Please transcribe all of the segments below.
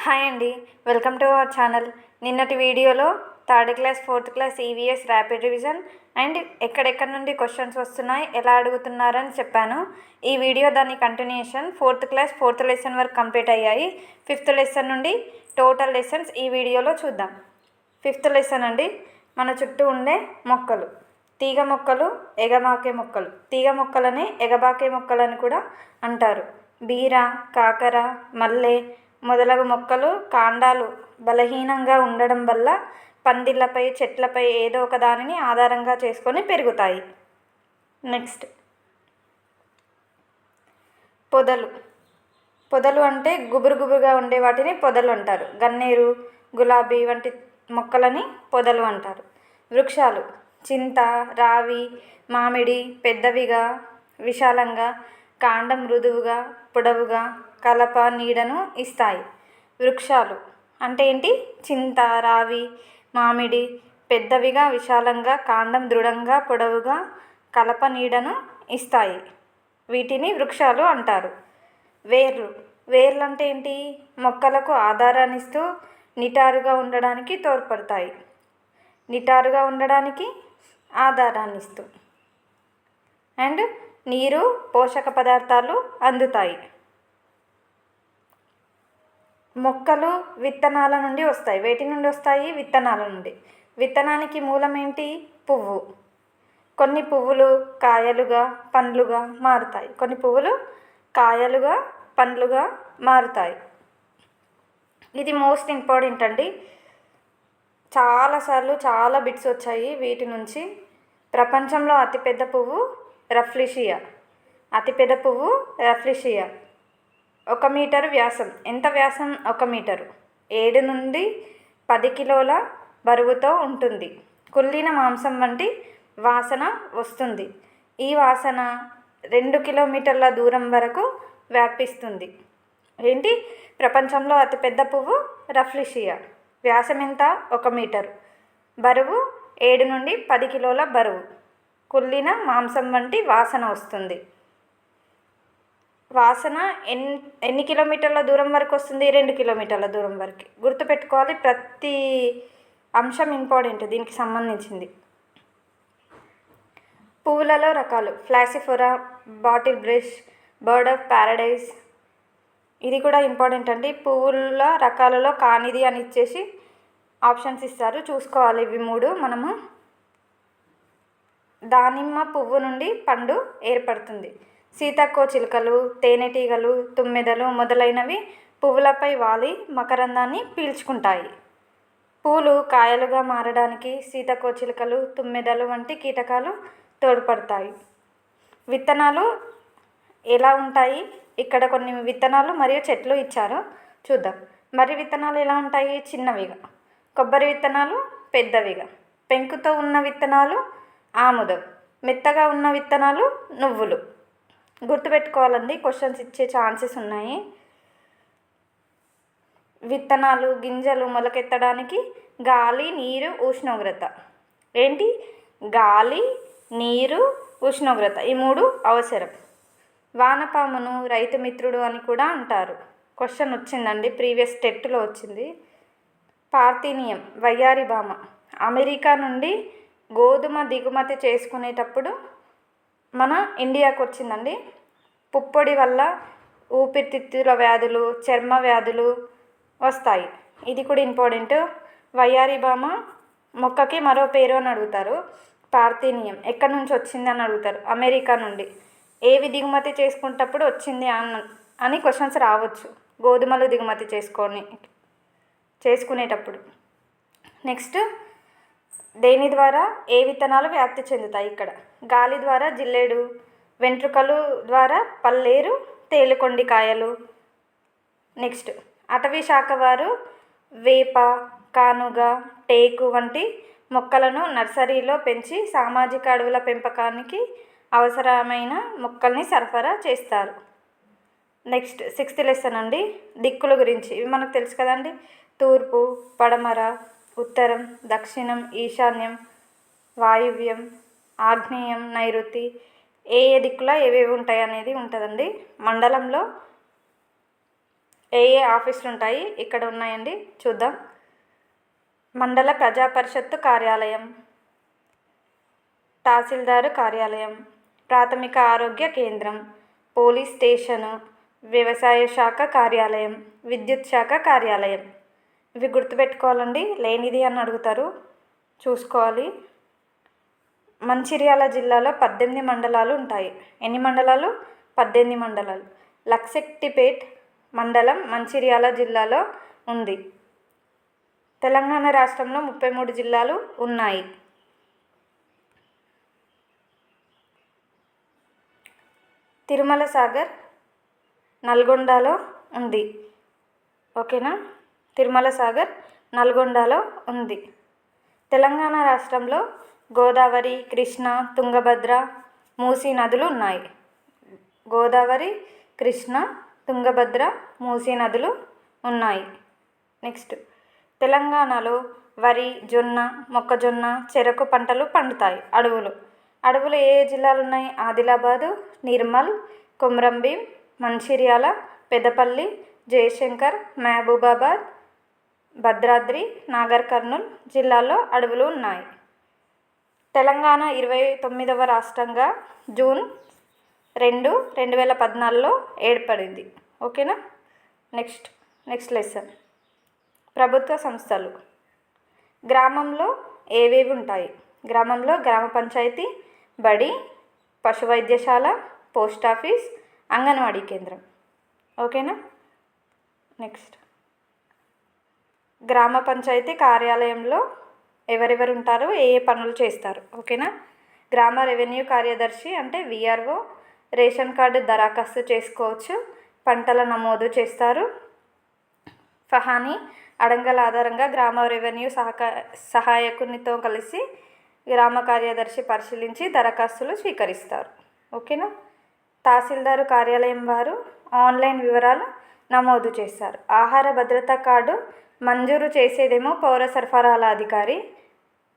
Hi అండి, welcome to our channel. నిన్నటి వీడియోలో third class fourth class EVS rapid revision and ఎక్కడెక్కడ నుండి క్వశ్చన్స్ వస్తున్నాయి, ఎలా అడుగుతున్నారని చెప్పాను. ఈ వీడియో దాని continuation. Fourth class fourth lesson వరకు కంప్లీట్ అయ్యాయి. ఫిఫ్త్ లెసన్ నుండి టోటల్ లెసన్స్ ఈ వీడియోలో చూద్దాం. ఫిఫ్త్ లెసన్ అండి, మన చుట్టూ ఉండే మొక్కలు. తీగ మొక్కలు, ఎగబాకే మొక్కలు. తీగ మొక్కలని ఎగబాకే మొక్కలని కూడా అంటారు. బీర, కాకర, మల్లె మొదలగు మొక్కలు కాండాలు బలహీనంగా ఉండడం వల్ల పందిళ్ళపై, చెట్లపై ఏదో ఒక దానిని ఆధారంగా చేసుకొని పెరుగుతాయి. నెక్స్ట్, పొదలు. పొదలు అంటే గుబురు గుబురుగా ఉండే వాటిని పొదలు అంటారు. గన్నేరు, గులాబీ వంటి మొక్కలని పొదలు అంటారు. వృక్షాలు. చింత, రావి, మామిడి పెద్దవిగా, విశాలంగా, కాండం మృదువుగా, పొడవుగా, కలప నీడను ఇస్తాయి. వృక్షాలు అంటే ఏంటి? చింత, రావి, మామిడి పెద్దవిగా, విశాలంగా, కాండం దృఢంగా, పొడవుగా, కలప నీడను ఇస్తాయి. వీటిని వృక్షాలు అంటారు. వేర్లు. వేర్లు అంటే ఏంటి? మొక్కలకు ఆధారాన్ని ఇస్తూ నిటారుగా ఉండడానికి తోడ్పడతాయి. నిటారుగా ఉండడానికి ఆధారాన్ని ఇస్తూ అండ్ నీరు, పోషక పదార్థాలు అందుతాయి. మొక్కలు విత్తనాల నుండి వస్తాయి. వేటి నుండి వస్తాయి? విత్తనాల నుండి. విత్తనానికి మూలం ఏంటి? పువ్వు. కొన్ని పువ్వులు కాయలుగా, పండ్లుగా మారుతాయి. కొన్ని పువ్వులు కాయలుగా, పండ్లుగా మారుతాయి. ఇది మోస్ట్ ఇంపార్టెంట్ అండి. చాలాసార్లు చాలా బిట్స్ వచ్చాయి వీటి నుంచి. ప్రపంచంలో అతిపెద్ద పువ్వు రఫ్లీషియా. అతిపెద్ద పువ్వు రఫ్లీషియా. 1 మీటరు వ్యాసం. ఎంత వ్యాసం? 1 మీటరు. 7 నుండి 10 కిలోల బరువుతో ఉంటుంది. కుళ్ళిన మాంసం వంటి వాసన వస్తుంది. ఈ వాసన 2 కిలోమీటర్ల దూరం వరకు వ్యాపిస్తుంది. ఏంటి? ప్రపంచంలో అతిపెద్ద పువ్వు రఫ్లీషియా. వ్యాసం ఎంత? 1 మీటరు. బరువు 7 నుండి 10 కిలోల బరువు. కుళ్ళిన మాంసం వంటి వాసన వస్తుంది. వాసన ఎన్ని కిలోమీటర్ల దూరం వరకు వస్తుంది? 2 కిలోమీటర్ల దూరం వరకు. గుర్తుపెట్టుకోవాలి, ప్రతి అంశం ఇంపార్టెంట్ దీనికి సంబంధించింది. పువ్వులలో రకాలు. ఫ్లాసిఫోరా, bottle brush, bird of paradise. ఇది కూడా ఇంపార్టెంట్ అండి. పువ్వుల రకాలలో కానిది అని ఇచ్చేసి ఆప్షన్స్ ఇస్తారు, చూసుకోవాలి. ఇవి 3 మనము. దానిమ్మ పువ్వు నుండి పండు ఏర్పడుతుంది. సీతాకోచిలుకలు, తేనెటీగలు, తుమ్మెదలు మొదలైనవి పువ్వులపై వాలి మకరందాన్ని పీల్చుకుంటాయి. పూలు కాయలుగా మారడానికి సీతాకోచిలుకలు, తుమ్మెదలు వంటి కీటకాలు తోడ్పడతాయి. విత్తనాలు ఎలా ఉంటాయి? ఇక్కడ కొన్ని విత్తనాలు మరియు చెట్లు ఇచ్చారు, చూద్దాం. మర్రి విత్తనాలు ఎలా ఉంటాయి? చిన్నవిగా. కొబ్బరి విత్తనాలు పెద్దవిగా. పెంకుతో ఉన్న విత్తనాలు ఆముదం. మెత్తగా ఉన్న విత్తనాలు నువ్వులు. గుర్తుపెట్టుకోవాలండి, క్వశ్చన్స్ ఇచ్చే ఛాన్సెస్ ఉన్నాయి. విత్తనాలు, గింజలు మొలకెత్తడానికి గాలి, నీరు, ఉష్ణోగ్రత. ఏంటి? గాలి, నీరు, ఉష్ణోగ్రత ఈ 3 అవసరం. వానపామును రైతు మిత్రుడు అని కూడా అంటారు. క్వశ్చన్ వచ్చిందండి, ప్రీవియస్ టెట్లో వచ్చింది. పార్థీనియం, వయ్యారి భామ. అమెరికా నుండి గోధుమ దిగుమతి చేసుకునేటప్పుడు మన ఇండియాకు వచ్చిందండి. పుప్పొడి వల్ల ఊపిరితిత్తుల వ్యాధులు, చర్మ వ్యాధులు వస్తాయి. ఇది కూడా ఇంపార్టెంట్. వయ్యారి భామ మొక్కకి మరో పేరు అని అడుగుతారు. పార్థీనియం ఎక్కడి నుంచి వచ్చింది అని అడుగుతారు. అమెరికా నుండి. ఏవి దిగుమతి చేసుకునేటప్పుడు వచ్చింది అని క్వశ్చన్స్ రావచ్చు. గోధుమలు దిగుమతి చేసుకునేటప్పుడు. నెక్స్ట్, దేని ద్వారా ఏ విత్తనాలు వ్యాప్తి చెందుతాయి? ఇక్కడ గాలి ద్వారా జిల్లేడు, వెంట్రుకలు ద్వారా పల్లేరు, తేలుకొండి కాయలు. నెక్స్ట్, అటవీ శాఖ వారు వేప, కానుగ, టేకు వంటి మొక్కలను నర్సరీలో పెంచి సామాజిక అడవుల పెంపకానికి అవసరమైన మొక్కల్ని సరఫరా చేస్తారు. నెక్స్ట్, 6th లెసన్ అండి, దిక్కుల గురించి. ఇవి మనకు తెలుసు కదండి. తూర్పు, పడమర, ఉత్తరం, దక్షిణం, ఈశాన్యం, వాయువ్యం, ఆగ్నేయం, నైరుతి. ఏ దిక్కులో ఏవేవి ఉంటాయి అనేది ఉంటుందండి. మండలంలో ఏ ఏ ఆఫీసులు ఉంటాయి ఇక్కడ ఉన్నాయండి, చూద్దాం. మండల ప్రజా పరిషత్తు కార్యాలయం, తహసీల్దారు కార్యాలయం, ప్రాథమిక ఆరోగ్య కేంద్రం, పోలీస్ స్టేషను, వ్యవసాయ శాఖ కార్యాలయం, విద్యుత్ శాఖ కార్యాలయం. ఇవి గుర్తుపెట్టుకోవాలండి, లేనిది అని అడుగుతారు, చూసుకోవాలి. మంచిర్యాల జిల్లాలో 18 మండలాలు ఉంటాయి. ఎన్ని మండలాలు? 18 మండలాలు. లక్సెట్టిపేట్ మండలం మంచిర్యాల జిల్లాలో ఉంది. తెలంగాణ రాష్ట్రంలో 33 జిల్లాలు ఉన్నాయి. తిరుమల సాగర్ నల్గొండలో ఉంది. ఓకేనా? తిరుమల సాగర్ నల్గొండలో ఉంది. తెలంగాణ రాష్ట్రంలో గోదావరి, కృష్ణ, తుంగభద్ర, మూసీ నదులు ఉన్నాయి. గోదావరి, కృష్ణ, తుంగభద్ర, మూసీ నదులు ఉన్నాయి. నెక్స్ట్, తెలంగాణలో వరి, జొన్న, మొక్కజొన్న, చెరకు పంటలు పండుతాయి. అడవులు ఏ జిల్లాలు ఉన్నాయి? ఆదిలాబాదు, నిర్మల్, కొమ్రంభీం, మంచిర్యాల, పెద్దపల్లి, జయశంకర్, మహబూబాబాద్, భద్రాద్రి, నాగర్ కర్నూల్ జిల్లాల్లో అడవులు ఉన్నాయి. తెలంగాణ 29వ రాష్ట్రంగా జూన్ 2, 2014లో ఏర్పడింది. ఓకేనా? Next lesson. ప్రభుత్వ సంస్థలు. గ్రామంలో ఏవేవి ఉంటాయి? గ్రామంలో గ్రామ పంచాయతీ, బడి, పశు వైద్యశాల, పోస్ట్ ఆఫీస్, అంగన్వాడీ కేంద్రం. ఓకేనా? నెక్స్ట్, గ్రామ పంచాయతీ కార్యాలయంలో ఎవరెవరు ఉంటారు, ఏ ఏ పనులు చేస్తారు? ఓకేనా? గ్రామ రెవెన్యూ కార్యదర్శి అంటే విఆర్ఓ, రేషన్ కార్డు దరఖాస్తు చేసుకోవచ్చు, పంటల నమోదు చేస్తారు. ఫహానీ అడంగల ఆధారంగా గ్రామ రెవెన్యూ సహాయకునితో కలిసి గ్రామ కార్యదర్శి పరిశీలించి దరఖాస్తులు స్వీకరిస్తారు. ఓకేనా? తహసీల్దారు కార్యాలయం వారు ఆన్లైన్ వివరాలు నమోదు చేస్తారు. ఆహార భద్రతా కార్డు మంజూరు చేసేదేమో పౌర సరఫరాల అధికారి,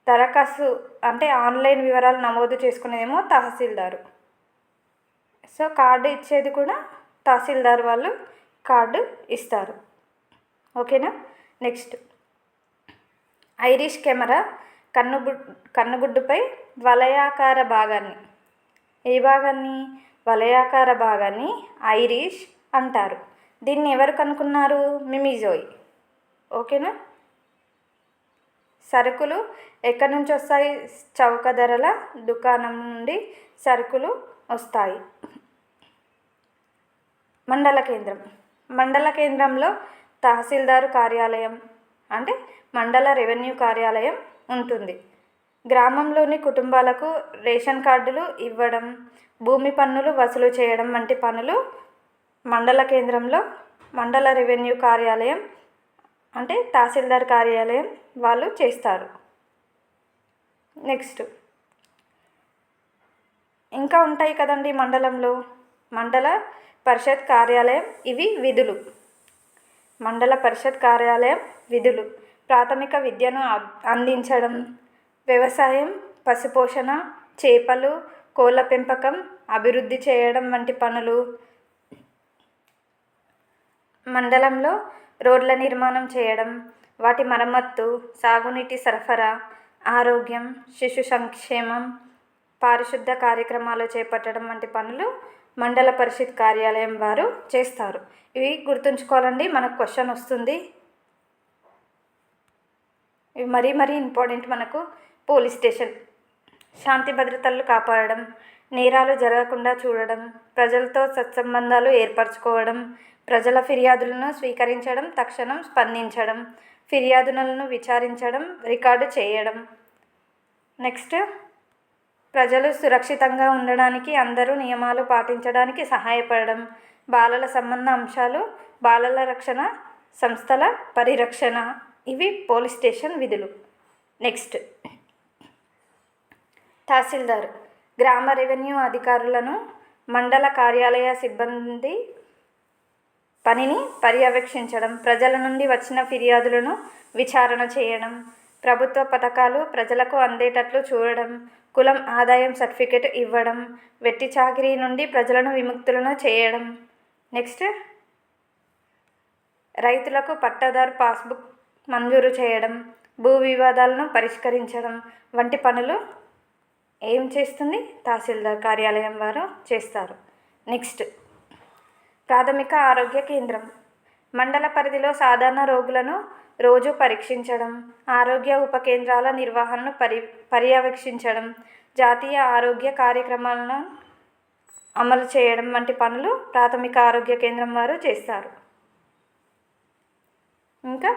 దరఖాస్తు అంటే ఆన్లైన్ వివరాలు నమోదు చేసుకునేదేమో తహసీల్దారు. సో కార్డు ఇచ్చేది కూడా తహసీల్దార్ వాళ్ళు కార్డు ఇస్తారు. ఓకేనా? నెక్స్ట్, ఐరిష్ కెమెరా కన్నుగుడ్డుపై వలయాకార భాగాన్ని, ఏ భాగాన్ని? వలయాకార భాగాన్ని ఐరిష్ అంటారు. దీన్ని ఎవరు కనుక్కున్నారు? మిమిజోయ్. ఓకేనా? సరుకులు ఎక్కడి నుంచి వస్తాయి? చౌక ధరల దుకాణం నుండి సరుకులు వస్తాయి. మండల కేంద్రంలో తహసీల్దారు కార్యాలయం అంటే మండల రెవెన్యూ కార్యాలయం ఉంటుంది. గ్రామంలోని కుటుంబాలకు రేషన్ కార్డులు ఇవ్వడం, భూమి పన్నులు వసూలు చేయడం వంటి పనులు మండల కేంద్రంలో మండల రెవెన్యూ కార్యాలయం అంటే తహసీల్దార్ కార్యాలయం వాళ్ళు చేస్తారు. నెక్స్ట్, ఇంకా ఉంటాయి కదండి మండలంలో. మండల పరిషత్ కార్యాలయం, ఇవి విధులు. మండల పరిషత్ కార్యాలయం విధులు: ప్రాథమిక విద్యను అందించడం, వ్యవసాయం, పశుపోషణ, చేపలు, కోళ్ళ పెంపకం అభివృద్ధి చేయడం వంటి పనులు. మండలంలో రోడ్ల నిర్మాణం చేయడం, వాటి మరమ్మత్తు, సాగునీటి సరఫరా, ఆరోగ్యం, శిశు సంక్షేమం, పారిశుద్ధ కార్యక్రమాలు చేపట్టడం వంటి పనులు మండల పరిషత్ కార్యాలయం వారు చేస్తారు. ఇవి గుర్తుంచుకోవాలండి, మనకు క్వశ్చన్ వస్తుంది. ఇవి మరీ ఇంపార్టెంట్ మనకు. పోలీస్ స్టేషన్ శాంతి భద్రతలు కాపాడడం, నేరాలు జరగకుండా చూడడం, ప్రజలతో సత్సంబంధాలు ఏర్పరచుకోవడం, ప్రజల ఫిర్యాదులను స్వీకరించడం, తక్షణం స్పందించడం, ఫిర్యాదులను విచారించడం, రికార్డు చేయడం. నెక్స్ట్, ప్రజలు సురక్షితంగా ఉండడానికి, అందరూ నియమాలు పాటించడానికి సహాయపడడం, బాలల సంబంధ అంశాలు, బాలల రక్షణ సంస్థల పరిరక్షణ. ఇవి పోలీస్ స్టేషన్ విధులు. నెక్స్ట్, తహసీల్దార్ గ్రామ రెవెన్యూ అధికారులను, మండల కార్యాలయ సిబ్బంది పనిని పర్యవేక్షించడం, ప్రజల నుండి వచ్చిన ఫిర్యాదులను విచారణ చేయడం, ప్రభుత్వ పథకాలు ప్రజలకు అందేటట్లు చూడడం, కులం ఆదాయం సర్టిఫికేట్ ఇవ్వడం, వెట్టి చాకిరీ నుండి ప్రజలను విముక్తులను చేయడం. నెక్స్ట్, రైతులకు పట్టాదారు పాస్బుక్ మంజూరు చేయడం, భూ వివాదాలను పరిష్కరించడం వంటి పనులు ఏం చేస్తుంది? తహసీల్దార్ కార్యాలయం వారు చేస్తారు. నెక్స్ట్, ప్రాథమిక ఆరోగ్య కేంద్రం. మండల పరిధిలో సాధారణ రోగులను రోజు పరీక్షించడం, ఆరోగ్య ఉప కేంద్రాల నిర్వహణను పర్యవేక్షించడం, జాతీయ ఆరోగ్య కార్యక్రమాలను అమలు చేయడం వంటి పనులు ప్రాథమిక ఆరోగ్య కేంద్రం వారు చేస్తారు. ఇంకా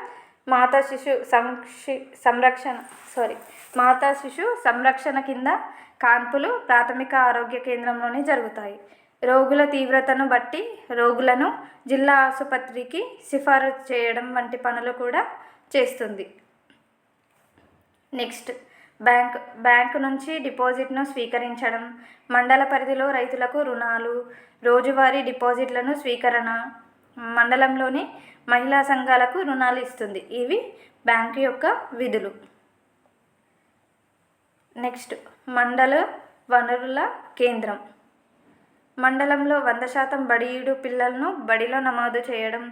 మాతా శిశు సంరక్షణ కింద కాన్పులు ప్రాథమిక ఆరోగ్య కేంద్రంలోనే జరుగుతాయి. రోగుల తీవ్రతను బట్టి రోగులను జిల్లా ఆసుపత్రికి సిఫారసు చేయడం వంటి పనులు కూడా చేస్తుంది. నెక్స్ట్, బ్యాంకు నుంచి డిపాజిట్ను స్వీకరించడం, మండల పరిధిలో రైతులకు రుణాలు, రోజువారీ డిపాజిట్లను స్వీకరణ, మండలంలోని మహిళా సంఘాలకు రుణాలు ఇస్తుంది. ఇవి బ్యాంకు యొక్క విధులు. నెక్స్ట్, మండల వనరుల కేంద్రం. మండలంలో 100% బడియుడు పిల్లలను బడిలో నమోదు చేయడం,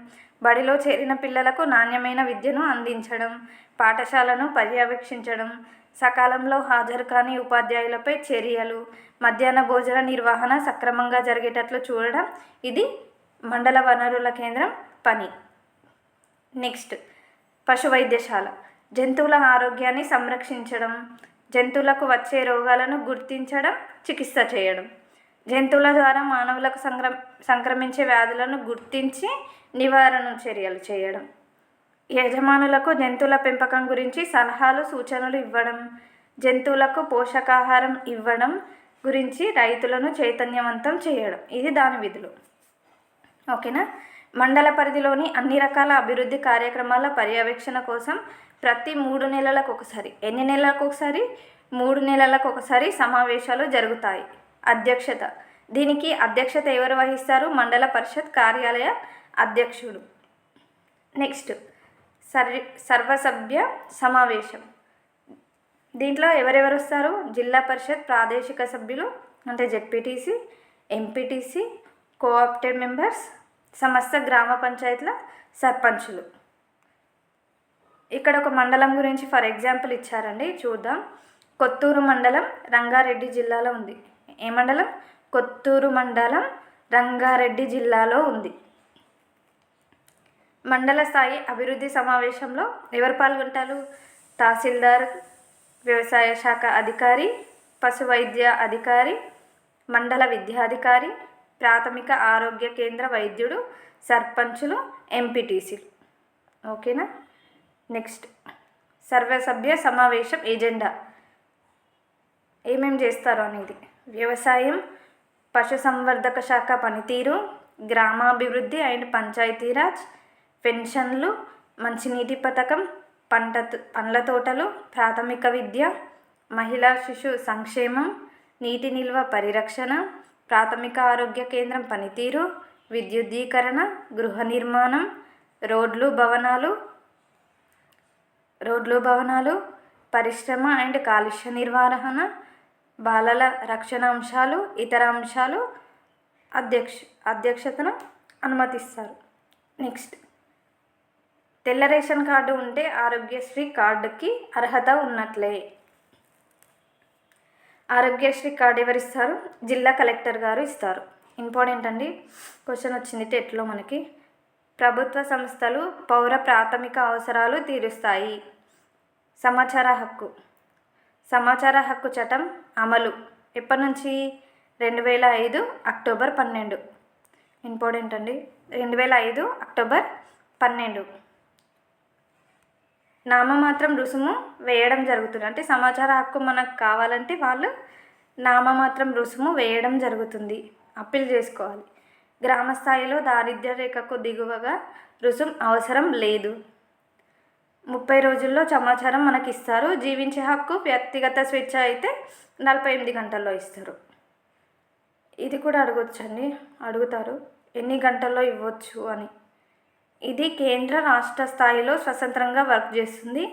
బడిలో చేరిన పిల్లలకు నాణ్యమైన విద్యను అందించడం, పాఠశాలను పర్యవేక్షించడం, సకాలంలో హాజరు కాని ఉపాధ్యాయులపై చర్యలు, మధ్యాహ్న భోజన నిర్వహణ సక్రమంగా జరిగేటట్లు చూడడం ఇది మండల వనరుల కేంద్రం పని. నెక్స్ట్, పశు వైద్యశాల. జంతువుల ఆరోగ్యాన్ని సంరక్షించడం, జంతువులకు వచ్చే రోగాలను గుర్తించడం, చికిత్స చేయడం, జంతువుల ద్వారా మానవులకు సంక్రమించే వ్యాధులను గుర్తించి నివారణ చర్యలు చేయడం, యజమానులకు జంతువుల పెంపకం గురించి సలహాలు సూచనలు ఇవ్వడం, జంతువులకు పోషకాహారం ఇవ్వడం గురించి రైతులను చైతన్యవంతం చేయడం ఇది దాని విధులు. ఓకేనా? మండల పరిధిలోని అన్ని రకాల అభివృద్ధి కార్యక్రమాల పర్యవేక్షణ కోసం ప్రతి 3 నెలలకు ఒకసారి, ఎన్ని నెలలకు ఒకసారి? 3 నెలలకు ఒకసారి సమావేశాలు జరుగుతాయి. దీనికి అధ్యక్షత ఎవరు వహిస్తారు? మండల పరిషత్ కార్యాలయ అధ్యక్షుడు. నెక్స్ట్, సర్వసభ్య సమావేశం. దీంట్లో ఎవరెవరు వస్తారు? జిల్లా పరిషత్ ప్రాదేశిక సభ్యులు అంటే జెడ్పీటీసీ, ఎంపీటీసీ, కోఆప్టెడ్ మెంబర్స్, సమస్త గ్రామ పంచాయతీల సర్పంచులు. ఇక్కడ ఒక మండలం గురించి ఫర్ ఎగ్జాంపుల్ ఇచ్చారండి, చూద్దాం. కొత్తూరు మండలం రంగారెడ్డి జిల్లాలో ఉంది. ఏ మండలం? కొత్తూరు మండలం రంగారెడ్డి జిల్లాలో ఉంది. మండల స్థాయి అభివృద్ధి సమావేశంలో ఎవరు పాల్గొంటారు? తహసీల్దార్, వ్యవసాయ శాఖ అధికారి, పశు వైద్య అధికారి, మండల విద్యాధికారి, ప్రాథమిక ఆరోగ్య కేంద్ర వైద్యుడు, సర్పంచులు, ఎంపీటీసీలు. ఓకేనా? నెక్స్ట్, సర్వసభ్య సమావేశం ఎజెండా ఏమేమి చేస్తారు అనేది. వ్యవసాయం, పశుసంవర్ధక శాఖ పనితీరు, గ్రామాభివృద్ధి అండ్ పంచాయతీరాజ్, పెన్షన్లు, మంచినీటి పథకం, పండ్ల తోటలు, ప్రాథమిక విద్య, మహిళా శిశు సంక్షేమం, నీటి నిల్వ పరిరక్షణ, ప్రాథమిక ఆరోగ్య కేంద్రం పనితీరు, విద్యుద్దీకరణ, గృహ నిర్మాణం, రోడ్లు భవనాలు, పరిశ్రమ అండ్ కాలుష్య నిర్వహణ, బాలల రక్షణ అంశాలు, ఇతర అంశాలు అధ్యక్షతను అనుమతిస్తారు. నెక్స్ట్, తెల్ల రేషన్ కార్డు ఉంటే ఆరోగ్యశ్రీ కార్డుకి అర్హత ఉన్నట్లే. ఆరోగ్యశ్రీ కార్డు ఎవరు ఇస్తారు? జిల్లా కలెక్టర్ గారు ఇస్తారు. ఇంపార్టెంట్ అండి, క్వశ్చన్ వచ్చింది టెట్లో మనకి. ప్రభుత్వ సంస్థలు పౌర ప్రాథమిక అవసరాలు తీరుస్తాయి. సమాచార హక్కు చట్టం అమలు ఎప్పటి నుంచి? 2005 అక్టోబర్ 12. ఇంపార్టెంట్ అండి, 2005 అక్టోబర్ 12. నామమాత్రం రుసుము వేయడం జరుగుతుంది. అంటే సమాచార హక్కు మనకు కావాలంటే వాళ్ళు నామమాత్రం రుసుము వేయడం జరుగుతుంది. అప్పీల్ చేసుకోవాలి. గ్రామ స్థాయిలో దారిద్ర్య రేఖకు దిగువగా రుసుము అవసరం లేదు. 30 రోజుల్లో సమాచారం మనకి ఇస్తారు. జీవించే హక్కు, వ్యక్తిగత స్వేచ్ఛ అయితే 48 గంటల్లో ఇస్తారు. ఇది కూడా అడుగుతారు ఎన్ని గంటల్లో ఇవ్వచ్చు అని. ఇది కేంద్ర రాష్ట్ర స్థాయిలో స్వతంత్రంగా వర్క్ చేస్తుంది.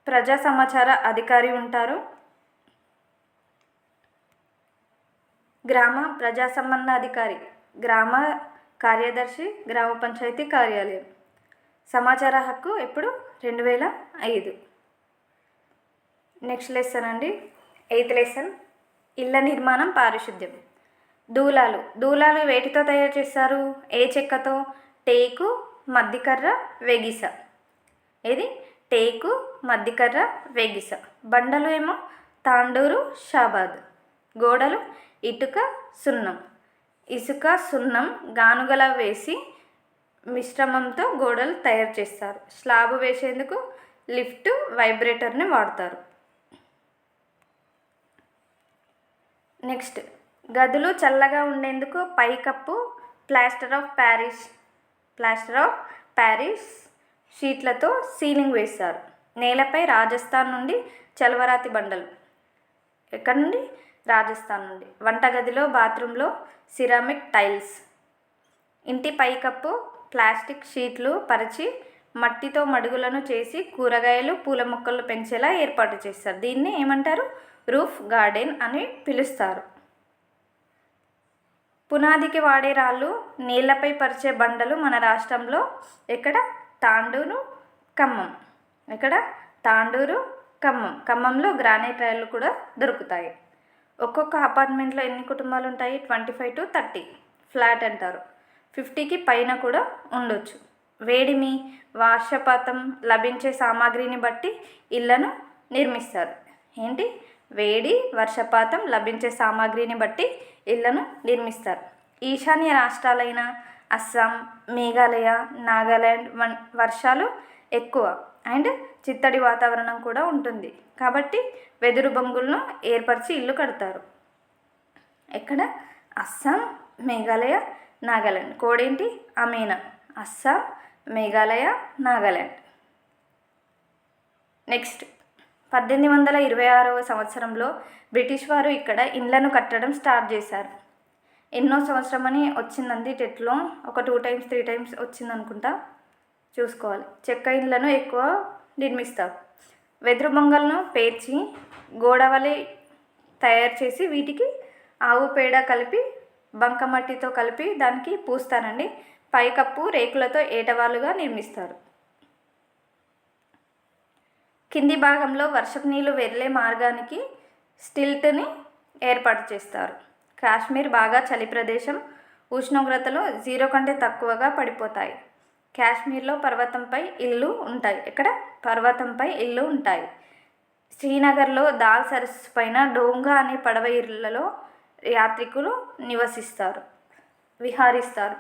ప్రజా సమాచార అధికారి ఉంటారు. గ్రామ ప్రజా సంబంధ అధికారి, గ్రామ కార్యదర్శి, గ్రామ పంచాయతీ కార్యాలయం. సమాచార హక్కు ఎప్పుడు 2005. నెక్స్ట్ లెసన్ అండి, 8th లెసన్, ఇళ్ళ నిర్మాణం పారిశుద్ధ్యం. దూలాలు వేటితో తయారు చేస్తారు? ఏ చెక్కతో? టేకు, మద్దికర్ర, వెగిస. ఇది టేకు, మద్దికర్ర, వెగిస. బండలు ఏమో తాండూరు, షాబాద్. గోడలు ఇటుక, సున్నం. ఇసుక, సున్నం, గానుగల వేసి మిశ్రమంతో గోడలు తయారు చేస్తారు. స్లాబ్ వేసేందుకు లిఫ్ట్, వైబ్రేటర్ని వాడతారు. నెక్స్ట్, గదులు చల్లగా ఉండేందుకు పైకప్పు ప్లాస్టర్ ఆఫ్ ప్యారిస్ షీట్లతో సీలింగ్ వేస్తారు. నేలపై రాజస్థాన్ నుండి చలవరాతి బండలు. ఎక్కడి నుండి? రాజస్థాన్ నుండి. వంటగదిలో, బాత్రూంలో సిరామిక్ టైల్స్. ఇంటి పైకప్పు ప్లాస్టిక్ షీట్లు పరిచి మట్టితో మడుగులను చేసి కూరగాయలు, పూల మొక్కలు పెంచేలా ఏర్పాటు చేస్తారు. దీన్ని ఏమంటారు? రూఫ్ గార్డెన్ అని పిలుస్తారు. పునాదికి వాడే రాళ్ళు, నీళ్లపై పరిచే బండలు మన రాష్ట్రంలో ఎక్కడ? తాండూరు, ఖమ్మం. ఎక్కడ? తాండూరు, ఖమ్మం. ఖమ్మంలో గ్రానైట్ రాళ్ళు కూడా దొరుకుతాయి. ఒక్కొక్క అపార్ట్మెంట్లో ఎన్ని కుటుంబాలు ఉంటాయి? 25 to 30 ఫ్లాట్ అంటారు. 50కి పైన కూడా ఉండొచ్చు. వేడిమి, వర్షపాతం లభించే సామాగ్రిని బట్టి ఇళ్లను నిర్మిస్తారు. ఏంటి? వేడి, వర్షపాతం లభించే సామాగ్రిని బట్టి ఇళ్లను నిర్మిస్తారు. ఈశాన్య రాష్ట్రాలైన అస్సాం, మేఘాలయ, నాగాల్యాండ్ వర్షాలు ఎక్కువ అండ్ చిత్తడి వాతావరణం కూడా ఉంటుంది. కాబట్టి వెదురు బొంగులను ఏర్పరిచి ఇల్లు కడతారు. ఎక్కడ? అస్సాం, మేఘాలయ, నాగాల్యాండ్. కోడేంటి? అమీనా. అస్సాం, మేఘాలయ, నాగాల్యాండ్. నెక్స్ట్, 1826వ సంవత్సరంలో బ్రిటిష్ వారు ఇక్కడ ఇండ్లను కట్టడం స్టార్ట్ చేశారు. ఎన్నో సంవత్సరం అని వచ్చిందండి టెట్లో, ఒక 2 times 3 times వచ్చిందనుకుంటా, చూసుకోవాలి. చెక్క ఇండ్లను ఎక్కువ నిర్మిస్తారు. వెదురు బొంగలను పేర్చి గోడవలి తయారు చేసి వీటికి ఆవు పేడ కలిపి బంకమట్టితో కలిపి దానికి పూస్తారండి. పైకప్పు రేకులతో ఏటవాలుగా నిర్మిస్తారు. కింది భాగంలో వర్షపు నీళ్లు వెళ్ళే మార్గానికి స్టిల్ట్ని ఏర్పాటు చేస్తారు. కాశ్మీర్ బాగా చలి ప్రదేశం. ఉష్ణోగ్రతలు 0 కంటే తక్కువగా పడిపోతాయి. కాశ్మీర్లో పర్వతంపై ఇళ్ళు ఉంటాయి. ఎక్కడ? పర్వతంపై ఇళ్ళు ఉంటాయి. శ్రీనగర్లో దాల్ సరస్సు పైన డోంగా అనే పడవ ఇళ్లలో యాత్రికులు విహరిస్తారు.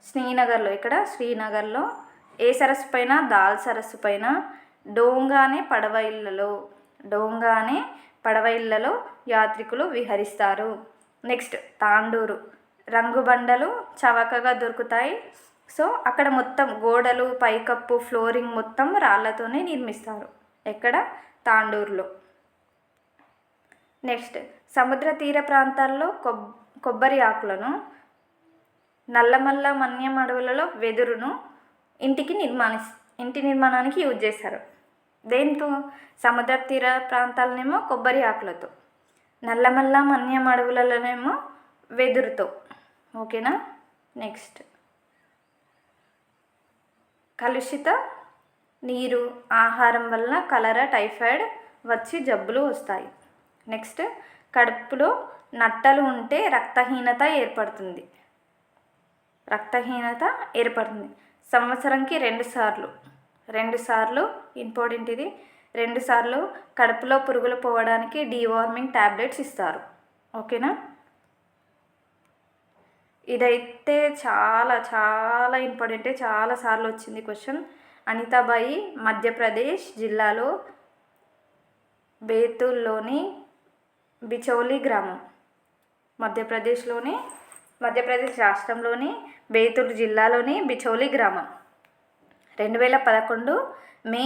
శ్రీనగర్లో ఏ సరస్సు పైన? దాల్ సరస్సు పైన డోంగా అనే పడవ ఇళ్లలో యాత్రికులు విహరిస్తారు. నెక్స్ట్, తాండూరు. రంగుబండలు చవకగా దొరుకుతాయి. సో అక్కడ మొత్తం గోడలు, పైకప్పు, ఫ్లోరింగ్ మొత్తం రాళ్లతోనే నిర్మిస్తారు. ఎక్కడ? తాండూరులో. నెక్స్ట్, సముద్ర తీర ప్రాంతాల్లో కొబ్బరి ఆకులను, నల్లమల్ల మన్యం అడవులలో వెదురును ఇంటి నిర్మాణానికి యూజ్ చేశారు. దేంతో? సముద్ర తీర ప్రాంతాలనేమో కొబ్బరి ఆకులతో, నల్లమల్ల మన్యం అడవులలోనేమో వెదురుతో. ఓకేనా? నెక్స్ట్, కలుషిత నీరు, ఆహారం వల్ల కలరా, టైఫాయిడ్ వచ్చి జబ్బులు వస్తాయి. నెక్స్ట్, కడుపులో నట్టలు ఉంటే రక్తహీనత ఏర్పడుతుంది. సంవత్సరంకి 2 సార్లు ఇంపార్టెంట్ ఇది. 2 సార్లు కడుపులో పురుగులు పోవడానికి డీవార్మింగ్ ట్యాబ్లెట్స్ ఇస్తారు. ఓకేనా? ఇదైతే చాలా చాలా ఇంపార్టెంట్, చాలా సార్లు వచ్చింది క్వశ్చన్. అనితాబాయి మధ్యప్రదేశ్ జిల్లాలో బేతుల్లోని బిచౌలి గ్రామం. మధ్యప్రదేశ్ రాష్ట్రంలోని బేతుల్ జిల్లాలోని బిచౌలి గ్రామం. 2011 మే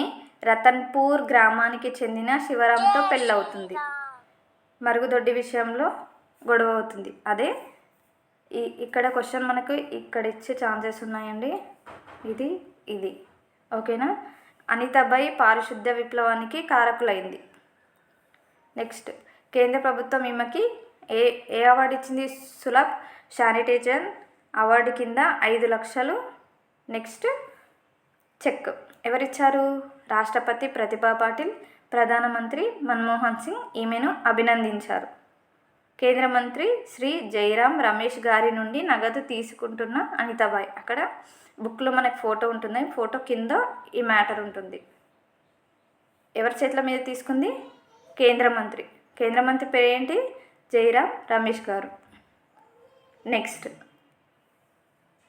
రతన్పూర్ గ్రామానికి చెందిన శివరాంతో పెళ్ళవుతుంది. మరుగుదొడ్డి విషయంలో గొడవ అవుతుంది. అదే ఇక్కడ క్వశ్చన్ మనకు ఇక్కడ ఇచ్చే ఛాన్సెస్ ఉన్నాయండి. ఇది ఓకేనా? అనితాబాయి పారిశుద్ధ్య విప్లవానికి కారకులైంది. నెక్స్ట్, కేంద్ర ప్రభుత్వం ఈమెకి ఏ అవార్డు ఇచ్చింది? సులభ్ శానిటేషన్ అవార్డు కింద 5 లక్షలు. నెక్స్ట్ చెక్ ఎవరిచ్చారు? రాష్ట్రపతి ప్రతిభా పాటిల్, ప్రధానమంత్రి మన్మోహన్ సింగ్ ఈమెను అభినందించారు. కేంద్ర మంత్రి శ్రీ జైరామ్ రమేష్ గారి నుండి నగదు తీసుకుంటున్న అనితాబాయ్. అక్కడ బుక్లో మనకు ఫోటో ఉంటుంది, ఫోటో కింద ఈ మ్యాటర్ ఉంటుంది. ఎవరి చేతుల మీద తీసుకుంది? కేంద్ర మంత్రి పేరు ఏంటి? జైరామ్ రమేష్ గారు. నెక్స్ట్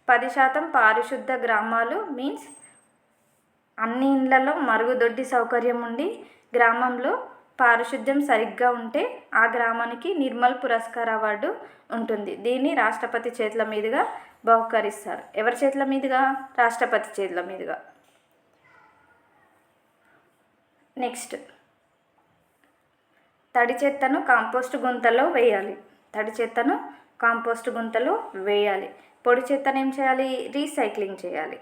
10% పారిశుద్ధ గ్రామాలు మీన్స్ అన్ని ఇళ్లలో మరుగుదొడ్డి సౌకర్యం ఉండి గ్రామంలో పారిశుద్ధ్యం సరిగ్గా ఉంటే ఆ గ్రామానికి నిర్మల్ పురస్కార్ అవార్డు ఉంటుంది. దీన్ని రాష్ట్రపతి చేతుల మీదుగా బహుకరిస్తారు. ఎవరి చేతుల మీదుగా? రాష్ట్రపతి చేతుల మీదుగా. నెక్స్ట్ తడి చెత్తను కాంపోస్ట్ గుంతలో వేయాలి. పొడి చెత్తను ఏం చేయాలి? రీసైక్లింగ్ చేయాలి.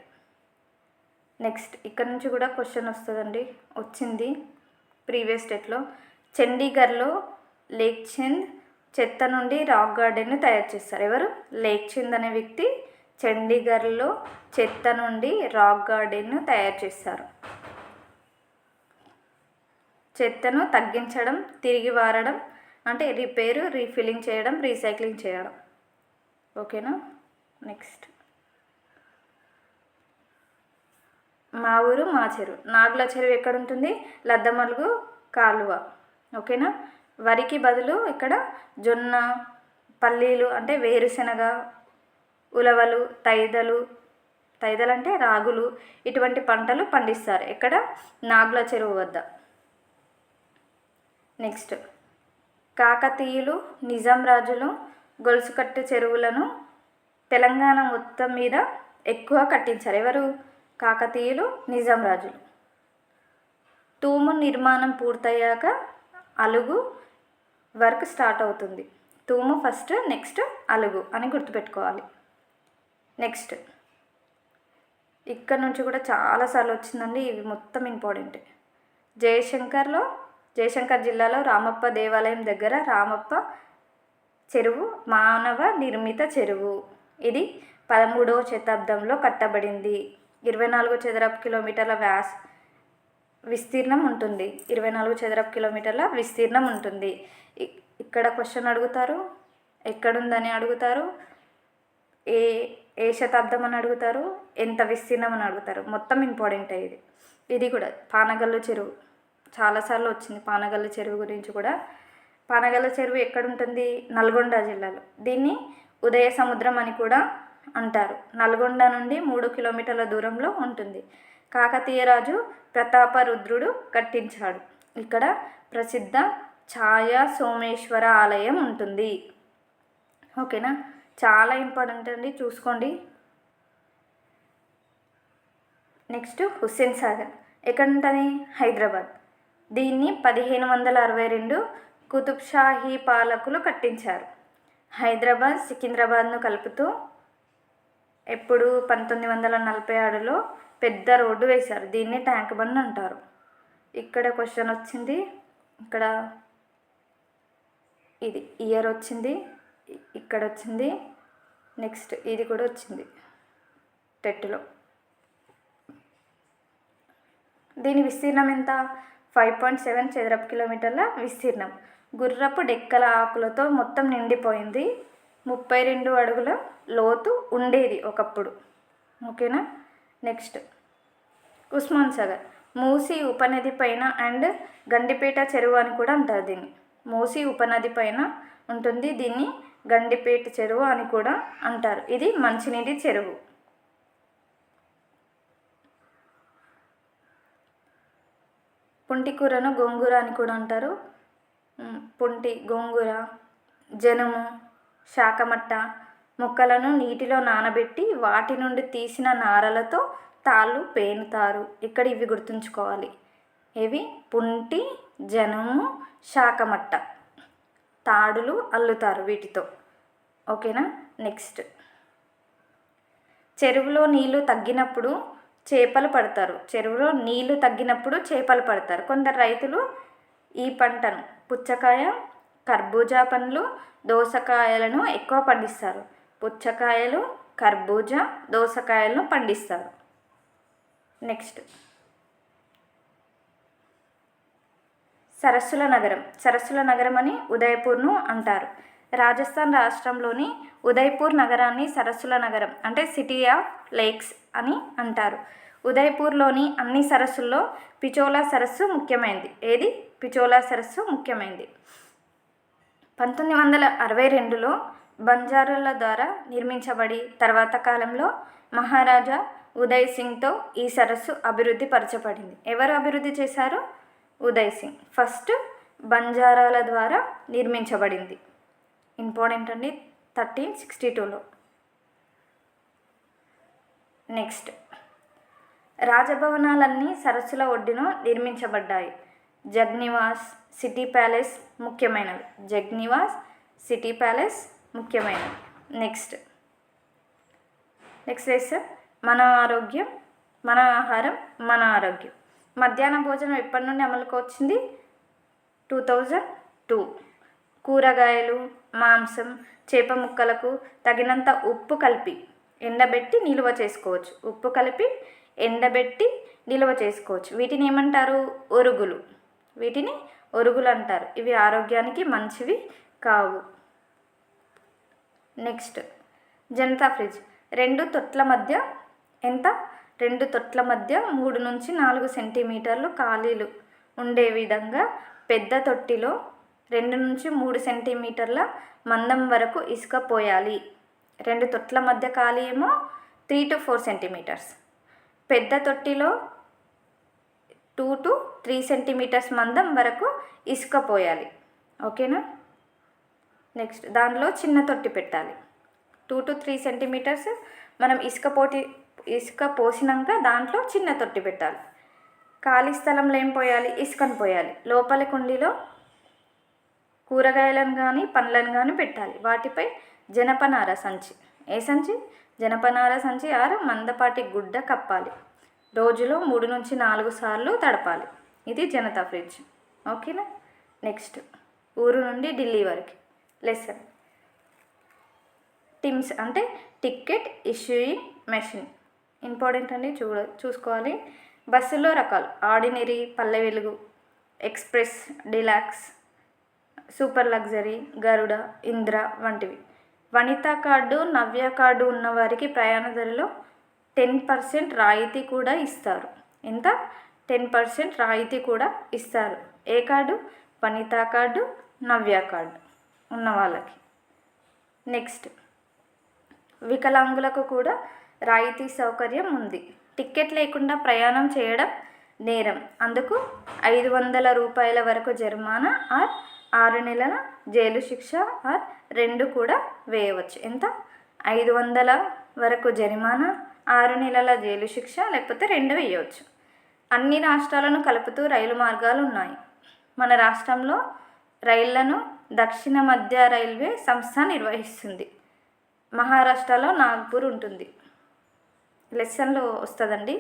నెక్స్ట్ ఇక్కడ నుంచి కూడా క్వశ్చన్ వస్తుందండి, వచ్చింది ప్రీవియస్ స్టేట్లో. చండీగఢ్లో లేక్ చంద్ చెత్త నుండి రాక్ గార్డెన్ను తయారు చేస్తారు. ఎవరు? లేక్ చంద్ అనే వ్యక్తి చండీగఢ్లో చెత్త నుండి రాక్ గార్డెన్ను తయారు చేస్తారు. చెత్తను తగ్గించడం, తిరిగి వాడడం అంటే రిపేరు, రీఫిల్లింగ్ చేయడం, రీసైక్లింగ్ చేయడం. ఓకేనా? నెక్స్ట్ మా ఊరు మా చెరువు. నాగుల చెరువు ఎక్కడ ఉంటుంది? లద్దమలుగు కాలువ. ఓకేనా? వరికి బదులు ఇక్కడ జొన్న, పల్లీలు అంటే వేరుశనగ, ఉలవలు, తైదలు అంటే రాగులు, ఇటువంటి పంటలు పండిస్తారు. ఎక్కడ? నాగుల చెరువు వద్ద. నెక్స్ట్ కాకతీయులు, నిజాం రాజులు గొలుసుకట్టు చెరువులను తెలంగాణ మొత్తం మీద ఎక్కువ కట్టించారు. ఎవరు? కాకతీయులు, నిజాం రాజులు. తూము నిర్మాణం పూర్తయ్యాక అలుగు వర్క్ స్టార్ట్ అవుతుంది. తూము ఫస్ట్, నెక్స్ట్ అలుగు అని గుర్తుపెట్టుకోవాలి. నెక్స్ట్ ఇక్కడ నుంచి కూడా చాలాసార్లు వచ్చిందండి, ఇవి మొత్తం ఇంపార్టెంట్. జయశంకర్ జిల్లాలో రామప్ప దేవాలయం దగ్గర రామప్ప చెరువు మానవ నిర్మిత చెరువు. ఇది 13వ శతాబ్దంలో కట్టబడింది. 24 చదరపు కిలోమీటర్ల విస్తీర్ణం ఉంటుంది. 24 చదరపు కిలోమీటర్ల విస్తీర్ణం ఉంటుంది. ఇక్కడ క్వశ్చన్ అడుగుతారు, ఎక్కడుందని అడుగుతారు, ఏ శతాబ్దం అని అడుగుతారు, ఎంత విస్తీర్ణం అని అడుగుతారు. మొత్తం ఇంపార్టెంట్ ఇది. ఇది కూడా పానగల్లు చెరువు చాలాసార్లు వచ్చింది. పానగల్లు చెరువు గురించి కూడా. పానగల్లు చెరువు ఎక్కడుంటుంది? నల్గొండ జిల్లాలో. దీన్ని ఉదయ సముద్రం అని కూడా అంటారు. నల్గొండ నుండి 3 కిలోమీటర్ల దూరంలో ఉంటుంది. కాకతీయ రాజు ప్రతాపరుద్రుడు కట్టించాడు. ఇక్కడ ప్రసిద్ధ ఛాయా సోమేశ్వర ఆలయం ఉంటుంది. ఓకేనా? చాలా ఇంపార్టెంట్ అండి, చూసుకోండి. నెక్స్ట్ హుస్సేన్ సాగర్ ఎక్కడ ఉంటుంది? హైదరాబాద్. దీన్ని 1562 కుతుబ్ షాహీ పాలకులు కట్టించారు. హైదరాబాద్ సికింద్రాబాద్ను కలుపుతూ ఎప్పుడు 1946లో పెద్ద రోడ్డు వేశారు. దీన్ని ట్యాంక్ బండ్ అంటారు. ఇక్కడ క్వశ్చన్ వచ్చింది, ఇక్కడ ఇది ఇయర్ వచ్చింది, ఇక్కడ వచ్చింది. నెక్స్ట్ ఇది కూడా వచ్చింది టెట్లో. దీని విస్తీర్ణం ఎంత? 5.7 చదరపు కిలోమీటర్ల విస్తీర్ణం. గుర్రపు డెక్కల ఆకులతో మొత్తం నిండిపోయింది. 32 అడుగుల లోతు ఉండేది ఒకప్పుడు. ఓకేనా? నెక్స్ట్ ఉస్మాన్ సాగర్ మూసీ ఉపనది పైన అండ్ గండిపేట చెరువు అని కూడా అంటారు. దీన్ని మూసీ ఉపనది పైన ఉంటుంది. దీన్ని గండిపేట చెరువు అని కూడా అంటారు. ఇది మంచినీటి చెరువు. పుంటికూరను గోంగూర అని కూడా అంటారు. పుంటి, గోంగూర, జనుము, శాకమట్ట మొక్కలను నీటిలో నానబెట్టి వాటి నుండి తీసిన నారలతో తాళ్ళు పేనుతారు. ఇక్కడ ఇవి గుర్తుంచుకోవాలి. ఇవి పుంటి, జనుము, శాకమట్ట. తాడులు అల్లుతారు వీటితో. ఓకేనా? నెక్స్ట్ చెరువులో నీళ్లు తగ్గినప్పుడు చేపలు పడతారు. చెరువులో నీళ్లు తగ్గినప్పుడు చేపలు పడతారు. కొందరు రైతులు ఈ పంటను పుచ్చకాయ, కర్బూజా పండ్లు, దోసకాయలను ఎక్కువ పండిస్తారు. పుచ్చకాయలు, కర్బూజా, దోసకాయలను పండిస్తారు. నెక్స్ట్ సరస్సుల నగరం అని ఉదయపూర్ను అంటారు. రాజస్థాన్ రాష్ట్రంలోని ఉదయపూర్ నగరాన్ని సరస్సుల నగరం అంటే సిటీ ఆఫ్ లేక్స్ అని అంటారు. ఉదయపూర్లోని అన్ని సరస్సుల్లో పిచోలా సరస్సు ముఖ్యమైనది. ఏది? పిచోలా సరస్సు ముఖ్యమైనది. 1962లో బంజారాల ద్వారా నిర్మించబడి తర్వాత కాలంలో మహారాజా ఉదయ్ సింగ్తో ఈ సరస్సు అభివృద్ధి పరచబడింది. ఎవరు అభివృద్ధి చేశారు? ఉదయ్ సింగ్. ఫస్ట్ బంజారాల ద్వారా నిర్మించబడింది. ఇంపార్టెంట్ అండి, 1362లో. నెక్స్ట్ రాజభవనాలన్నీ సరస్సుల ఒడ్డున నిర్మించబడ్డాయి. జగ్నివాస్, సిటీ ప్యాలెస్ ముఖ్యమైనవి. జగ్నివాస్, సిటీ ప్యాలెస్ ముఖ్యమైనవి. నెక్స్ట్ లెసన్ మన ఆరోగ్యం, మన ఆహారం, మన ఆరోగ్యం. మధ్యాహ్న భోజనం ఎప్పటి నుండి అమలుకు వచ్చింది? 2002. కూరగాయలు, మాంసం, చేప ముక్కలకు తగినంత ఉప్పు కలిపి ఎండబెట్టి నిల్వ చేసుకోవచ్చు. ఉప్పు కలిపి ఎండబెట్టి నిల్వ చేసుకోవచ్చు. వీటిని ఏమంటారు? ఒరుగులు. వీటిని ఒరుగులు అంటారు. ఇవి ఆరోగ్యానికి మంచివి కావు. Next Janata fridge. 2 తొట్ల మధ్య ఎంత? 2 తొట్ల మధ్య 3 నుంచి 4 సెంటీమీటర్లు ఖాళీలు ఉండే విధంగా పెద్ద తొట్టిలో 2 నుంచి 3 సెంటీమీటర్ల మందం వరకు ఇసుక పోయాలి. 2 తొట్ల మధ్య ఖాళీ ఏమో 3 to 4 సెంటీమీటర్స్. పెద్ద తొట్టిలో 2 to 3 సెంటీమీటర్స్ మందం వరకు ఇసుక పోయాలి. ఓకేనా? నెక్స్ట్ దానిలో చిన్న తొట్టి పెట్టాలి. 2 to 3 సెంటీమీటర్స్ మనం ఇసుక పోసినాక దాంట్లో చిన్న తొట్టి పెట్టాలి. ఖాళీ స్థలంలో ఏం పోయాలి? ఇసుకను పోయాలి. లోపలి కుండీలో కూరగాయలను కానీ పండ్లను కానీ పెట్టాలి. వాటిపై జనపనార సంచి. ఏ సంచి? జనపనార సంచి ఆరు మందపాటి గుడ్డ కప్పాలి. రోజులో 3 నుంచి 4 సార్లు తడపాలి. ఇది జనతా ఫ్రిడ్జ్. ఓకేనా? నెక్స్ట్ ఊరు నుండి ఢిల్లీ వరకు లెసన్. టిమ్స్ అంటే టికెట్ ఇష్యూయింగ్ మెషిన్. ఇంపార్టెంట్ అండి, చూసుకోవాలి. బస్సులో రకాలు: ordinary, Palle Velugu, express, Deluxe, super luxury, గరుడ, ఇంద్ర వంటివి. వనితా కార్డు, నవ్య కార్డు ఉన్నవారికి ప్రయాణ ధరలో 10% రాయితీ కూడా ఇస్తారు. ఎంత? 10% రాయితీ కూడా ఇస్తారు. ఏ కార్డు? వనితా కార్డు, నవ్య కార్డు ఉన్న వాళ్ళకి. నెక్స్ట్ వికలాంగులకు కూడా రాయితీ సౌకర్యం ఉంది. టికెట్ లేకుండా ప్రయాణం చేయడం నేరం. అందుకు 500 రూపాయల వరకు జరిమానా ఆర్ 6 నెలల జైలు శిక్ష ఆర్ 2 కూడా వేయవచ్చు. ఎంత? 500 వరకు జరిమానా, 6 నెలల జైలు శిక్ష, లేకపోతే 2 వేయవచ్చు. అన్ని రాష్ట్రాలను కలుపుతూ రైలు మార్గాలు ఉన్నాయి. మన రాష్ట్రంలో రైళ్లను దక్షిణ మధ్య రైల్వే సంస్థ నిర్వహిస్తుంది. మహారాష్ట్రలో నాగ్పూర్ ఉంటుంది. లెసన్లో వస్తుందండి,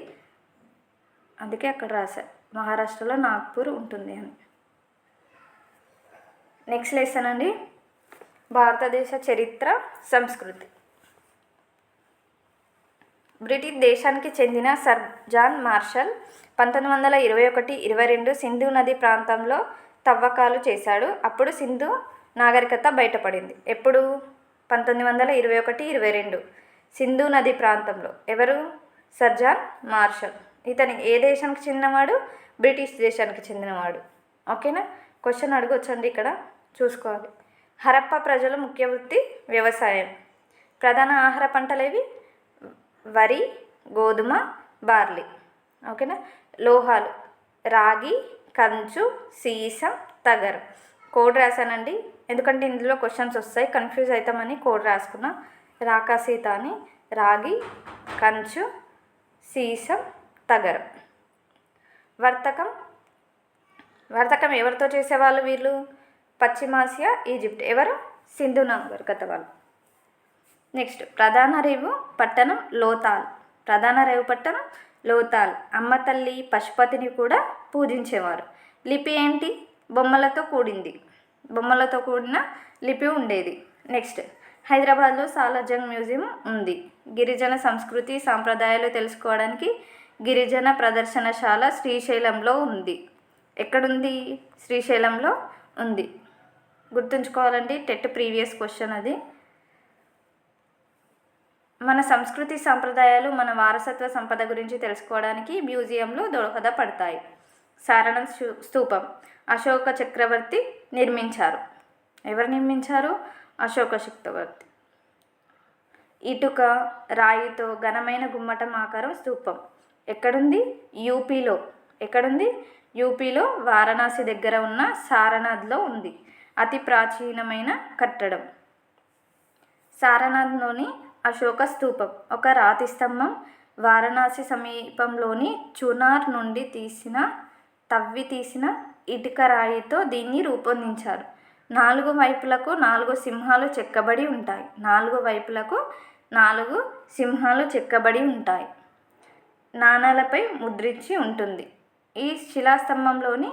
అందుకే అక్కడ రాశారు మహారాష్ట్రలో నాగ్పూర్ ఉంటుంది అని. నెక్స్ట్ లెసన్ అండి, భారతదేశ చరిత్ర, సంస్కృతి. బ్రిటిష్ దేశానికి చెందిన సర్ జాన్ మార్షల్ 1921-22 సింధు నది ప్రాంతంలో తవ్వకాలు చేశాడు. అప్పుడు సింధు నాగరికత బయటపడింది. ఎప్పుడు? 1921-22 సింధు నది ప్రాంతంలో. ఎవరు? Sir John Marshall. ఇతని ఏ దేశానికి చెందినవాడు? బ్రిటిష్ దేశానికి చెందినవాడు. ఓకేనా? క్వశ్చన్ అడగొచ్చండి, ఇక్కడ చూసుకోవాలి. హరప్ప ప్రజల ముఖ్య వృత్తి వ్యవసాయం. ప్రధాన ఆహార పంటలేవి? వరి, గోధుమ, బార్లీ. ఓకేనా? లోహాలు: రాగి, కంచు, సీసం, తగరం. కోడ్ రాశానండి, ఎందుకంటే ఇందులో క్వశ్చన్స్ వస్తాయి, కన్ఫ్యూజ్ అవుతామని కోడ్ రాసుకున్నా. రాకాసీత అని. రాగి, కంచు, సీసం, తగరం. వర్తకం ఎవరితో చేసేవాళ్ళు వీళ్ళు? పశ్చిమాసియా, ఈజిప్ట్. ఎవరు? సింధు నాగరికత వాళ్ళు. నెక్స్ట్ ప్రధాన రేవు పట్టణం లోతాల్. ప్రధాన రేవు పట్టణం లోతాల్. అమ్మ తల్లి పశుపతిని కూడా పూజించేవారు. లిపి ఏంటి? బొమ్మలతో కూడింది. బొమ్మలతో కూడిన లిపి ఉండేది. నెక్స్ట్ హైదరాబాద్లో సాలార్జంగ్ మ్యూజియం ఉంది. గిరిజన సంస్కృతి సాంప్రదాయాలు తెలుసుకోవడానికి గిరిజన ప్రదర్శనశాల శ్రీశైలంలో ఉంది. ఎక్కడుంది? శ్రీశైలంలో ఉంది. గుర్తుంచుకోవాలండి, టెట్ ప్రీవియస్ క్వశ్చన్ అది. మన సంస్కృతి సాంప్రదాయాలు మన వారసత్వ సంపద గురించి తెలుసుకోవడానికి మ్యూజియంలు దోహదపడతాయి. సారనాథ్ స్తూపం అశోక చక్రవర్తి నిర్మించారు. ఎవరు నిర్మించారు? అశోక చక్రవర్తి. ఇటుక రాయితో ఘనమైన గుమ్మటం ఆకారం స్తూపం ఎక్కడుంది? యూపీలో. ఎక్కడుంది? యూపీలో వారణాసి దగ్గర ఉన్న సారనాథ్లో ఉంది. అతి ప్రాచీనమైన కట్టడం. సారనాథ్లోని అశోక స్తూపం ఒక రాతి స్తంభం. వారణాసి సమీపంలోని చునార్ నుండి తవ్వి తీసిన ఇటుక రాయితో దీన్ని రూపొందించారు. 4 వైపులకు 4 సింహాలు చెక్కబడి ఉంటాయి. 4 వైపులకు 4 సింహాలు చెక్కబడి ఉంటాయి. నాణాలపై ముద్రించి ఉంటుంది. ఈ శిలాస్తంభంలోని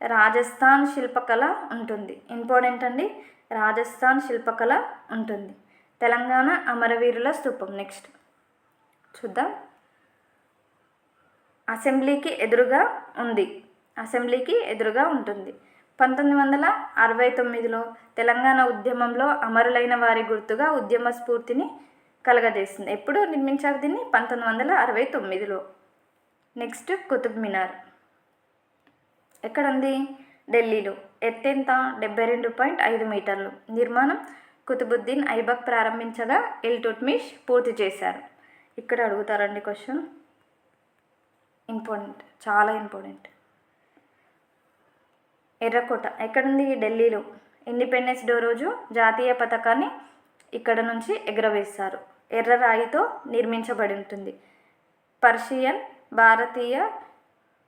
రాజస్థాన్ శిల్పకళ ఉంటుంది. ఇంపార్టెంట్ అండి, రాజస్థాన్ శిల్పకళ ఉంటుంది. తెలంగాణ అమరవీరుల స్తూపం నెక్స్ట్ చూద్దాం. అసెంబ్లీకి ఎదురుగా ఉంది. అసెంబ్లీకి ఎదురుగా ఉంటుంది. 1969లో తెలంగాణ ఉద్యమంలో అమరులైన వారి గుర్తుగా ఉద్యమ స్ఫూర్తిని కలగజేసింది. ఎప్పుడు నిర్మించారు దీన్ని? 1969లో. నెక్స్ట్ కుతుబ్ మినార్ ఎక్కడుంది? ఢిల్లీలో. ఎత్తెంత? 72.5 మీటర్లు. నిర్మాణం కుతుబుద్దీన్ ఐబక్ ప్రారంభించగా ఇల్టుట్మిష్ పూర్తి చేశారు. ఇక్కడ అడుగుతారండి క్వశ్చన్, ఇంపార్టెంట్, చాలా ఇంపార్టెంట్. ఎర్రకోట ఎక్కడుంది? ఢిల్లీలో. ఇండిపెండెన్స్ డే రోజు జాతీయ పతాకాన్ని ఇక్కడ నుంచి ఎగురవేస్తారు. ఎర్ర రాయితో నిర్మించబడి ఉంటుంది. పర్షియన్ భారతీయ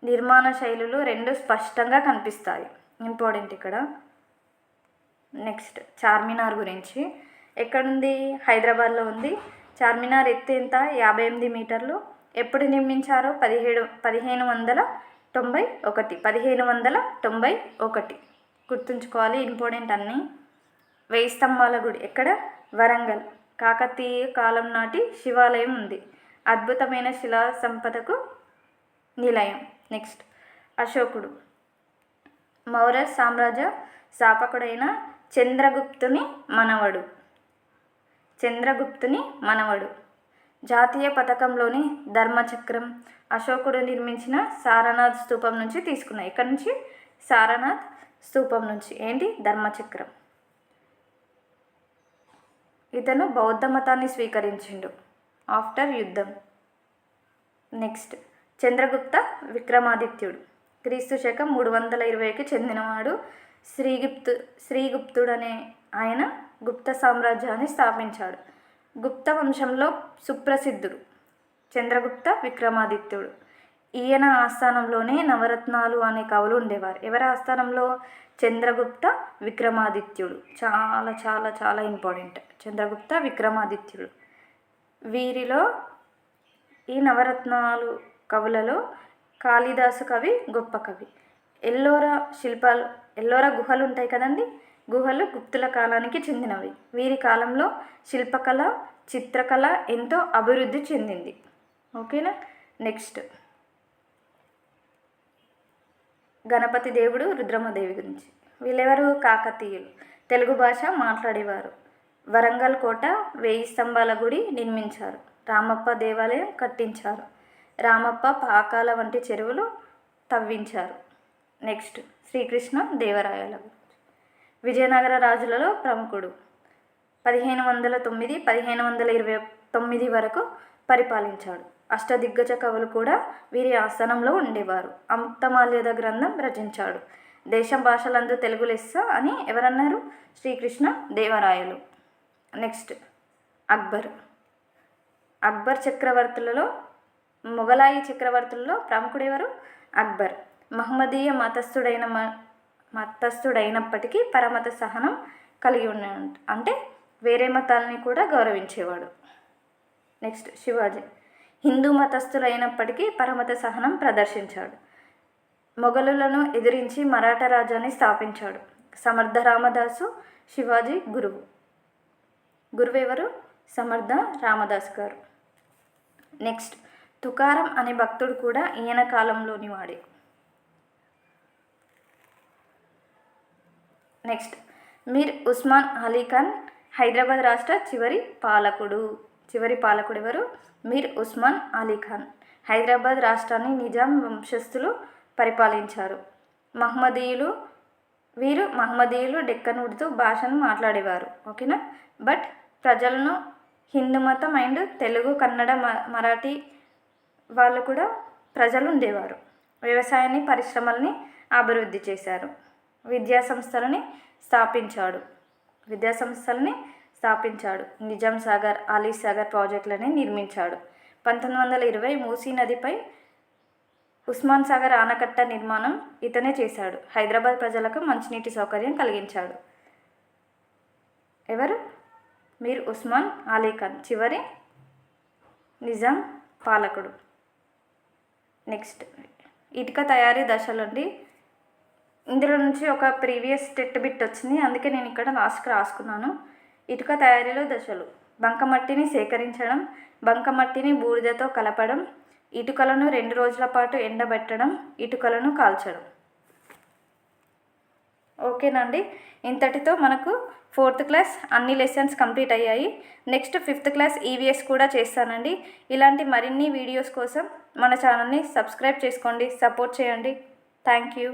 నిర్మాణ శైలులు 2 స్పష్టంగా కనిపిస్తాయి. ఇంపార్టెంట్ ఇక్కడ. నెక్స్ట్ చార్మినార్ గురించి. ఎక్కడుంది? హైదరాబాద్లో ఉంది. చార్మినార్ ఎత్తు ఎంత? 58 మీటర్లు. ఎప్పుడు నిర్మించారో? 1591. గుర్తుంచుకోవాలి, ఇంపార్టెంట్ అన్నీ. 1000 స్తంభాల గుడి ఎక్కడ? వరంగల్. కాకతీయ కాలం నాటి శివాలయం ఉంది. అద్భుతమైన శిలా సంపదకు నిలయం. నెక్స్ట్ అశోకుడు మౌర్య సామ్రాజ్య స్థాపకుడైన చంద్రగుప్తుని మనవడు. జాతీయ పతాకంలోని ధర్మచక్రం అశోకుడు నిర్మించిన సారనాథ్ స్తూపం నుంచి తీసుకున్నాయి. ఇక్కడ నుంచి సారనాథ్ స్తూపం నుంచి ఏంటి? ధర్మచక్రం. ఇతను బౌద్ధ మతాన్ని స్వీకరించిండు ఆఫ్టర్ యుద్ధం. నెక్స్ట్ చంద్రగుప్త విక్రమాదిత్యుడు క్రీస్తు శకం 320కి చెందినవాడు. శ్రీగుప్తుడనే ఆయన గుప్త సామ్రాజ్యాన్ని స్థాపించాడు. గుప్త వంశంలో సుప్రసిద్ధుడు చంద్రగుప్త విక్రమాదిత్యుడు. ఈయన ఆస్థానంలోనే నవరత్నాలు అనే కవులు ఉండేవారు. ఎవరి ఆస్థానంలో? చంద్రగుప్త విక్రమాదిత్యుడు. చాలా చాలా చాలా ఇంపార్టెంట్. చంద్రగుప్త విక్రమాదిత్యుడు. వీరిలో ఈ నవరత్నాలు కవులలో కాళిదాసు కవి గొప్ప కవి. ఎల్లోరా గుహలు ఉంటాయి కదండి, గుహలు గుప్తుల కాలానికి చెందినవి. వీరి కాలంలో శిల్పకళ, చిత్రకళ ఎంతో అభివృద్ధి చెందింది. ఓకేనా. నెక్స్ట్ గణపతి దేవుడు, రుద్రమదేవి గురించి. వీళ్ళెవరు? కాకతీయులు. తెలుగు భాష మాట్లాడేవారు. వరంగల్ కోట, 1000 స్తంభాల గుడి నిర్మించారు. రామప్ప దేవాలయం కట్టించారు. రామప్ప పాకాల వంటి చెరువులు తవ్వించారు. నెక్స్ట్ శ్రీకృష్ణ దేవరాయల గురించి. విజయనగర రాజులలో ప్రముఖుడు. 1509-1529 వరకు పరిపాలించాడు. అష్టదిగ్గజ కవులు కూడా వీరి ఆస్థానంలో ఉండేవారు. అముక్తమాల్యద గ్రంథం రచించాడు. దేశం భాషలందు తెలుగు లెస్స అని ఎవరన్నారు? శ్రీకృష్ణ దేవరాయలు. నెక్స్ట్ అక్బర్ చక్రవర్తులలో, మొఘలాయి చక్రవర్తులలో ప్రముఖుడు ఎవరు? అక్బర్. మహమ్మదీయ మతస్థుడైనప్పటికీ పరమత సహనం కలిగి ఉన్నాడు. అంటే వేరే మతాలని కూడా గౌరవించేవాడు. నెక్స్ట్ శివాజీ. హిందూ మతస్థులైనప్పటికీ పరమత సహనం ప్రదర్శించాడు. మొఘలులను ఎదిరించి మరాఠా రాజ్యాన్ని స్థాపించాడు. సమర్థ రామదాసు శివాజీ గురువు. గురువు ఎవరు? సమర్థ రామదాస్ గారు. నెక్స్ట్, తుకారం అనే భక్తుడు కూడా ఈయన కాలంలోని వాడే. నెక్స్ట్, మీర్ ఉస్మాన్ అలీ ఖాన్ హైదరాబాద్ రాష్ట్ర చివరి పాలకుడు ఎవరు? మీర్ ఉస్మాన్ అలీ ఖాన్. హైదరాబాద్ రాష్ట్రాన్ని నిజాం వంశస్థులు పరిపాలించారు. మహమ్మదీయులు డెక్కన్ ఉర్దూ భాషను మాట్లాడేవారు. ఓకేనా. బట్ ప్రజలను హిందూ మతం అండ్ తెలుగు, కన్నడ, మరాఠీ వాళ్ళు కూడా ప్రజలు ఉండేవారు. వ్యవసాయాన్ని, పరిశ్రమల్ని అభివృద్ధి చేశారు. విద్యాసంస్థలని స్థాపించాడు. నిజాం సాగర్, అలీ సాగర్ ప్రాజెక్టులని నిర్మించాడు. 1920 మూసీ నదిపై ఉస్మాన్ సాగర్ ఆనకట్ట నిర్మాణం ఇతనే చేశాడు. హైదరాబాద్ ప్రజలకు మంచినీటి సౌకర్యం కలిగించాడు. ఎవరు? మీర్ ఉస్మాన్ అలీ ఖాన్, చివరి నిజాం పాలకుడు. నెక్స్ట్, ఇటుక తయారీ దశలండి. ఇందులో నుంచి ఒక ప్రీవియస్ టెట్ బిట్ వచ్చింది, అందుకే నేను ఇక్కడ లాస్ట్కి రాసుకున్నాను. ఇటుక తయారీలో దశలు: బంకమట్టిని సేకరించడం, బంకమట్టిని బూడిదతో కలపడం, ఇటుకలను 2 రోజుల పాటు ఎండబెట్టడం, ఇటుకలను కాల్చడం. ఓకేనండి. ఇంతటితో మనకు 4th క్లాస్ అన్ని లెసన్స్ కంప్లీట్ అయ్యాయి. నెక్స్ట్ 5th క్లాస్ ఈవీఎస్ కూడా చేస్తానండి. ఇలాంటి మరిన్ని వీడియోస్ కోసం మన ఛానల్ని సబ్స్క్రైబ్ చేసుకోండి, సపోర్ట్ చేయండి. Thank you.